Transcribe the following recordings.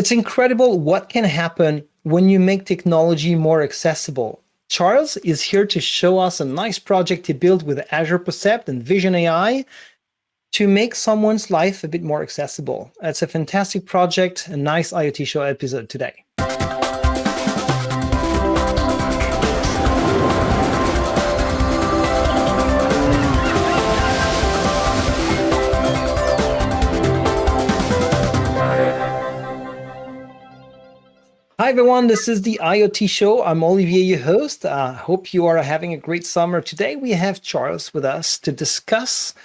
It's incredible what can happen when you make technology more accessible. Charles is here to show us a nice project he built with Azure Percept and Vision AI to make someone's life a bit more accessible. It's a fantastic project, a nice IoT Show episode today. Hi everyone, this is the IoT Show. I'm Olivier, your host. Hope you are having a great summer. Today we have Charles with us to discuss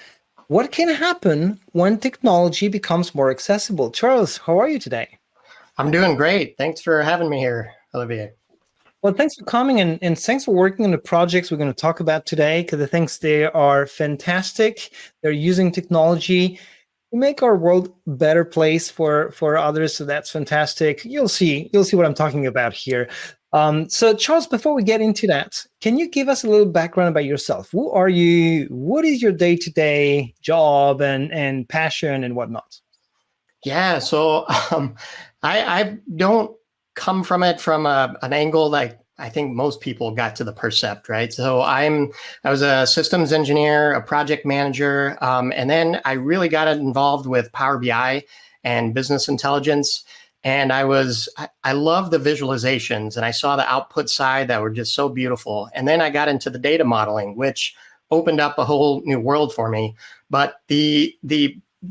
what can happen when technology becomes more accessible. Charles, how are you today? I'm doing great. Thanks for having me here, Olivier. Well, thanks for coming and thanks for working on the projects we're going to talk about today, because I think they are fantastic. They're using technology to make our world a better place for others. So that's fantastic. You'll see what I'm talking about here. So Charles, before we get into that, can you give us a little background about yourself? Who are you? What is your day-to-day job and passion and whatnot? Yeah, so I don't come from it from an angle like I think most people got to the Percept, right? So I was a systems engineer, a project manager, and then I really got involved with Power BI and business intelligence. And I love the visualizations, and I saw the output side that were just so beautiful. And then I got into the data modeling, which opened up a whole new world for me. But the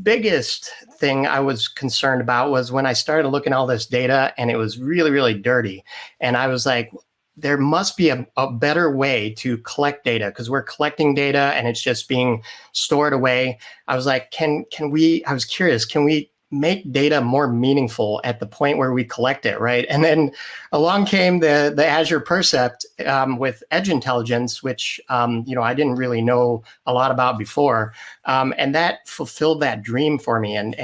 biggest thing I was concerned about was when I started looking at all this data and it was really, really dirty. And I was like, there must be a better way to collect data, because we're collecting data and it's just being stored away. I was like, I was curious, can we make data more meaningful at the point where we collect it, right? And then along came the Azure Percept with Edge Intelligence, which I didn't really know a lot about before, and that fulfilled that dream for me, and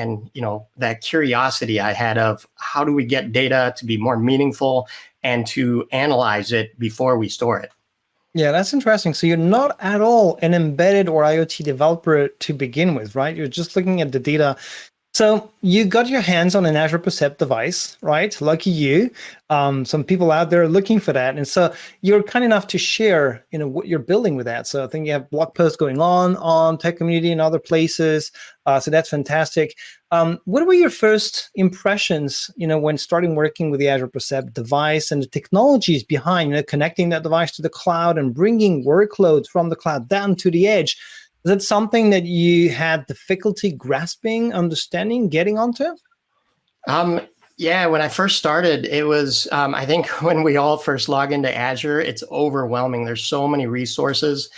that curiosity I had of how do we get data to be more meaningful and to analyze it before we store it. Yeah, that's interesting. So you're not at all an embedded or IoT developer to begin with, right? You're just looking at the data. So you got your hands on an Azure Percept device, right? Lucky you. Some people out there are looking for that. And so you're kind enough to share, what you're building with that. So I think you have blog posts going on Tech Community and other places. So that's fantastic. What were your first impressions, when starting working with the Azure Percept device and the technologies behind, connecting that device to the cloud and bringing workloads from the cloud down to the edge? Is it something that you had difficulty grasping, understanding, getting onto? Yeah, when I first started, it was, I think when we all first log into Azure, it's overwhelming. There's so many resources.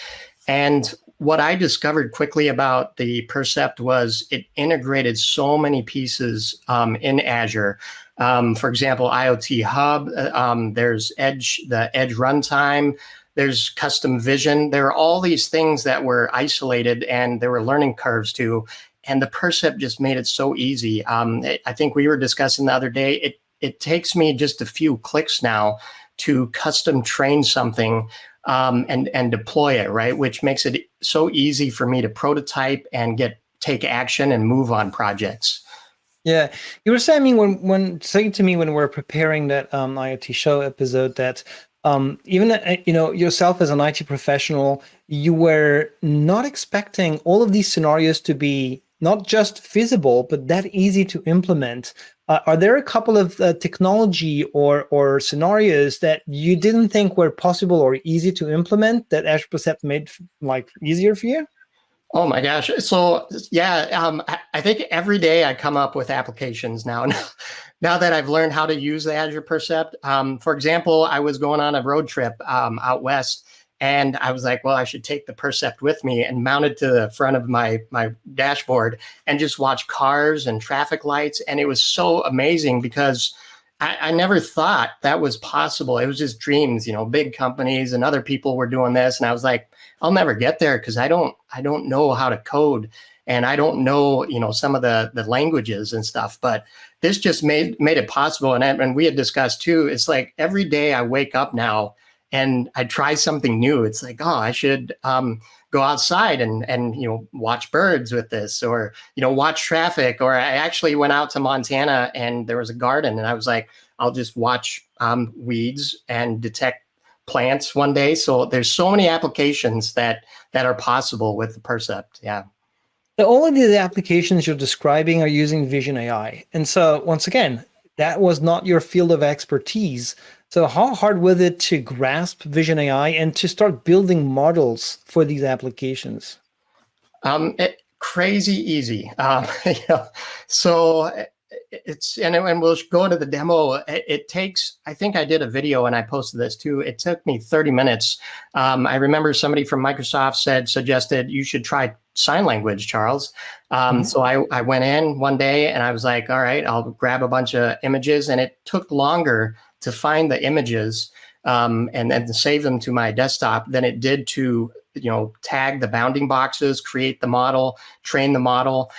And what I discovered quickly about the Percept was it integrated so many pieces in Azure. For example, IoT Hub, there's the Edge runtime, there's custom vision. There are all these things that were isolated and there were learning curves too. And the Percept just made it so easy. I think we were discussing the other day, it takes me just a few clicks now to custom train something and deploy it, right? Which makes it so easy for me to prototype and take action and move on projects. Yeah, you were saying when saying to me when we were preparing that IoT Show episode that even yourself as an IT professional, you were not expecting all of these scenarios to be not just feasible, but that easy to implement. Are there a couple of technology or scenarios that you didn't think were possible or easy to implement that Azure Percept made easier for you? Oh my gosh. So yeah, I think every day I come up with applications now. Now that I've learned how to use the Azure Percept. For example, I was going on a road trip out west, and I was like, well, I should take the Percept with me and mount it to the front of my dashboard and just watch cars and traffic lights. And it was so amazing because I never thought that was possible. It was just dreams, big companies and other people were doing this. And I was like, I'll never get there because I don't know how to code, and I don't know, some of the languages and stuff. But this just made it possible. And we had discussed too, it's like every day I wake up now and I try something new. It's like, oh, I should go outside and watch birds with this, or watch traffic. Or I actually went out to Montana and there was a garden, and I was like, I'll just watch weeds and detect plants one day. So there's so many applications that are possible with the Percept. Yeah. So all of the applications you're describing are using Vision AI. And so once again, that was not your field of expertise. So how hard was it to grasp Vision AI and to start building models for these applications? Crazy easy. So and we'll go to the demo. It takes, I think I did a video and I posted this too. It took me 30 minutes. I remember somebody from Microsoft suggested you should try sign language, Charles. So I went in one day and I was like, all right, I'll grab a bunch of images, and it took longer to find the images and then to save them to my desktop than it did to tag the bounding boxes, create the model, train the model.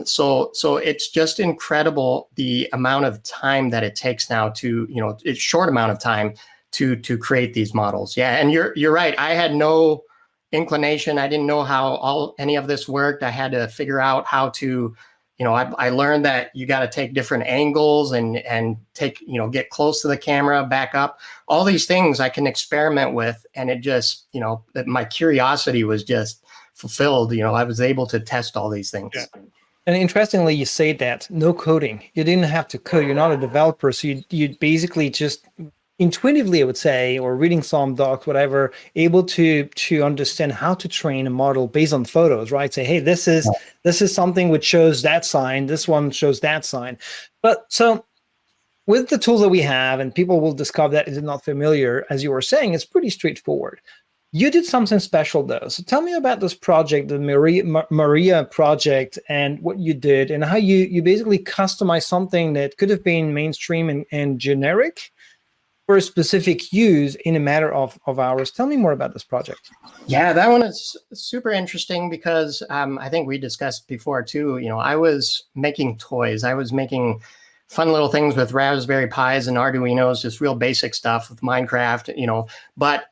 So it's just incredible the amount of time that it takes now to, it's short amount of time to create these models. Yeah, and you're right. I had no inclination. I didn't know how any of this worked. I had to figure out how to, I learned that you got to take different angles and take, get close to the camera, back up. All these things I can experiment with, and it just, my curiosity was just fulfilled. I was able to test all these things. Yeah. And interestingly, you say that no coding. You didn't have to code. You're not a developer, so you basically just intuitively, I would say, or reading some docs, whatever, able to understand how to train a model based on photos, right? Say, hey, this is something which shows that sign. This one shows that sign. But so with the tools that we have, and people will discover that if they're not familiar, as you were saying, it's pretty straightforward. You did something special though. So tell me about this project, the Maria project, and what you did, and how you basically customized something that could have been mainstream and generic for a specific use in a matter of hours. Tell me more about this project. Yeah, that one is super interesting because I think we discussed before too, I was making toys. I was making fun little things with Raspberry Pis and Arduinos, just real basic stuff with Minecraft, but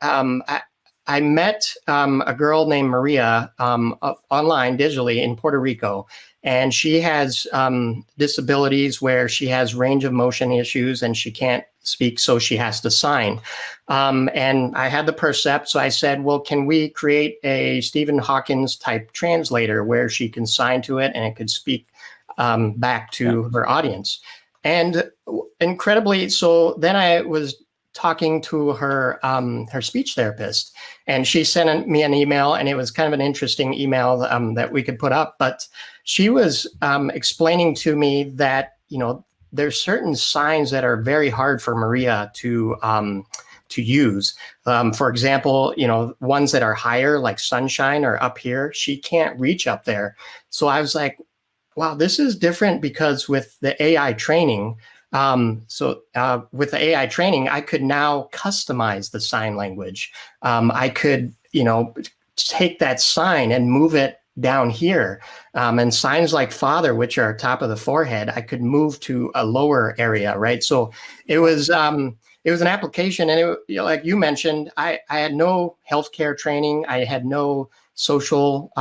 I met a girl named Maria online digitally in Puerto Rico, and she has disabilities where she has range of motion issues and she can't speak, so she has to sign. And I had the Percept, so I said, well, can we create a Stephen Hawkins type translator where she can sign to it and it could speak back to her audience? And incredibly, so then I was talking to her speech therapist, and she sent me an email, and it was kind of an interesting email that we could put up. But she was explaining to me that there's certain signs that are very hard for Maria to use. For example, ones that are higher, like sunshine, or up here, she can't reach up there. So I was like, wow, this is different, because with the AI training. With the AI training, I could now customize the sign language. I could, take that sign and move it down here. And signs like father, which are top of the forehead, I could move to a lower area, right? So it was an application, and like you mentioned, I had no healthcare training. I had no social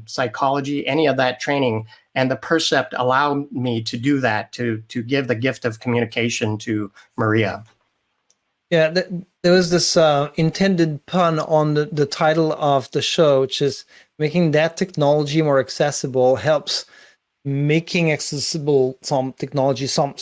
psychology, any of that training. And the Percept allowed me to do that, to give the gift of communication to Maria. Yeah, there was this intended pun on the title of the show, which is making that technology more accessible helps making accessible some technology, some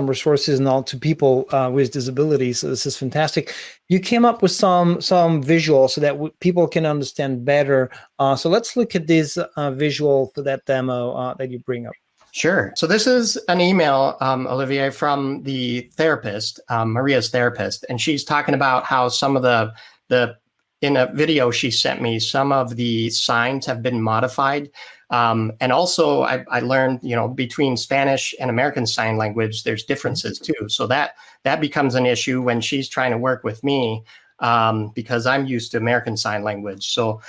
resources now to people with disabilities. So this is fantastic. You came up with some visuals so that people can understand better. So let's look at this visual for that demo that you bring up. Sure. So this is an email, Olivier, from the therapist, Maria's therapist, and she's talking about how some of the in a video she sent me, some of the signs have been modified. And also I learned, between Spanish and American Sign Language, there's differences too. So that becomes an issue when she's trying to work with me, because I'm used to American Sign Language. So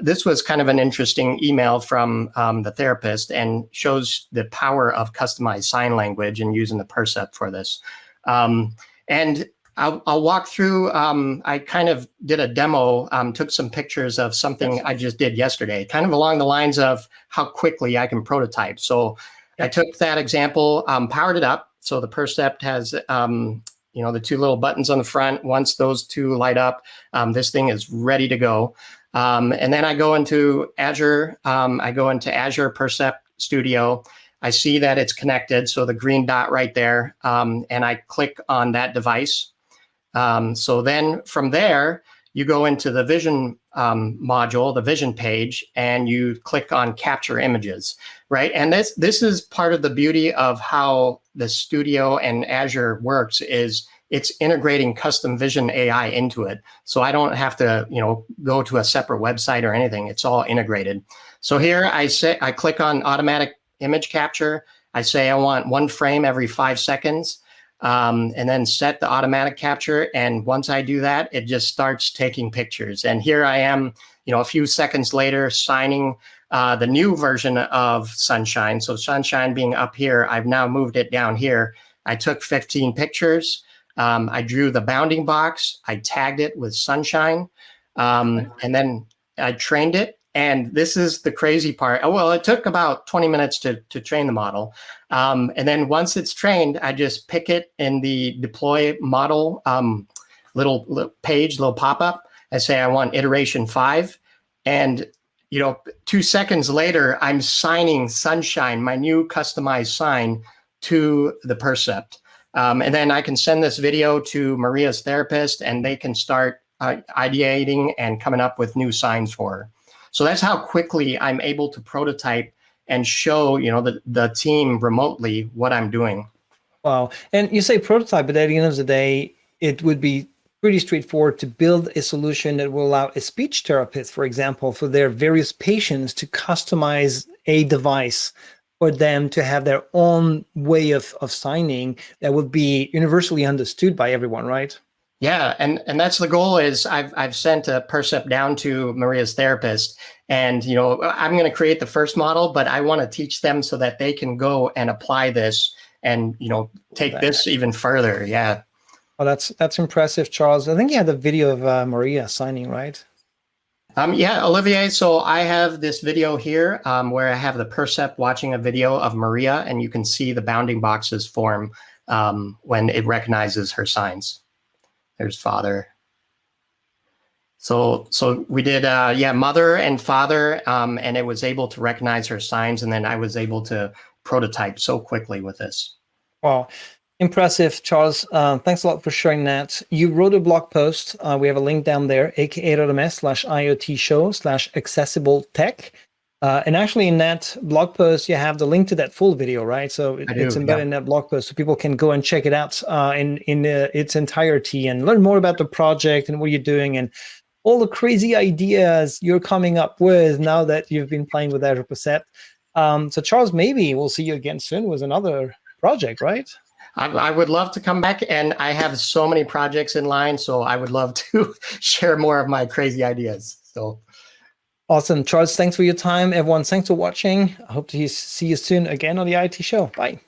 this was kind of an interesting email from the therapist, and shows the power of customized sign language and using the Percept for this. And I'll walk through. I kind of did a demo, took some pictures of something Yes. I just did yesterday, kind of along the lines of how quickly I can prototype. So I Yep. took that example, powered it up. So the Percept has, the two little buttons on the front. Once those two light up, this thing is ready to go. And then I go into Azure. I go into Azure Percept Studio. I see that it's connected, so the green dot right there, and I click on that device. So then from there, you go into the vision module, the vision page, and you click on capture images, right? And this is part of the beauty of how the Studio and Azure works is it's integrating custom vision AI into it. So I don't have to, go to a separate website or anything. It's all integrated. So here I click on automatic image capture. I say I want 1 frame every 5 seconds. And then set the automatic capture. And once I do that, it just starts taking pictures. And here I am, a few seconds later, signing the new version of Sunshine. So Sunshine being up here, I've now moved it down here. I took 15 pictures. I drew the bounding box. I tagged it with Sunshine. And then I trained it. And this is the crazy part. Oh, well, it took about 20 minutes to train the model. And then once it's trained, I just pick it in the deploy model little page, little pop-up. I say I want iteration 5. And 2 seconds later, I'm signing Sunshine, my new customized sign, to the Percept. And then I can send this video to Maria's therapist, and they can start ideating and coming up with new signs for her. So that's how quickly I'm able to prototype and show, the team remotely what I'm doing. Wow. And you say prototype, but at the end of the day, it would be pretty straightforward to build a solution that will allow a speech therapist, for example, for their various patients to customize a device for them to have their own way of signing that would be universally understood by everyone, right? Yeah, and that's the goal. Is I've sent a Percept down to Maria's therapist, and I'm going to create the first model, but I want to teach them so that they can go and apply this and take this even further. Yeah. Oh, that's impressive, Charles. I think you had the video of Maria signing, right? Yeah, Olivier. So I have this video here where I have the Percept watching a video of Maria, and you can see the bounding boxes form when it recognizes her signs. There's father. So we did, mother and father, and it was able to recognize her signs. And then I was able to prototype so quickly with this. Wow. Impressive, Charles. Thanks a lot for sharing that. You wrote a blog post. We have a link down there, aka.ms/IoT show/accessible tech. And actually in that blog post, you have the link to that full video, right? So it's embedded in that blog post, so people can go and check it out in its entirety and learn more about the project and what you're doing and all the crazy ideas you're coming up with now that you've been playing with Azure Percept. So Charles, maybe we'll see you again soon with another project, right? I would love to come back, and I have so many projects in line, so I would love to share more of my crazy ideas. So. Awesome. Charles, thanks for your time. Everyone, thanks for watching. I hope to see you soon again on the IoT show. Bye.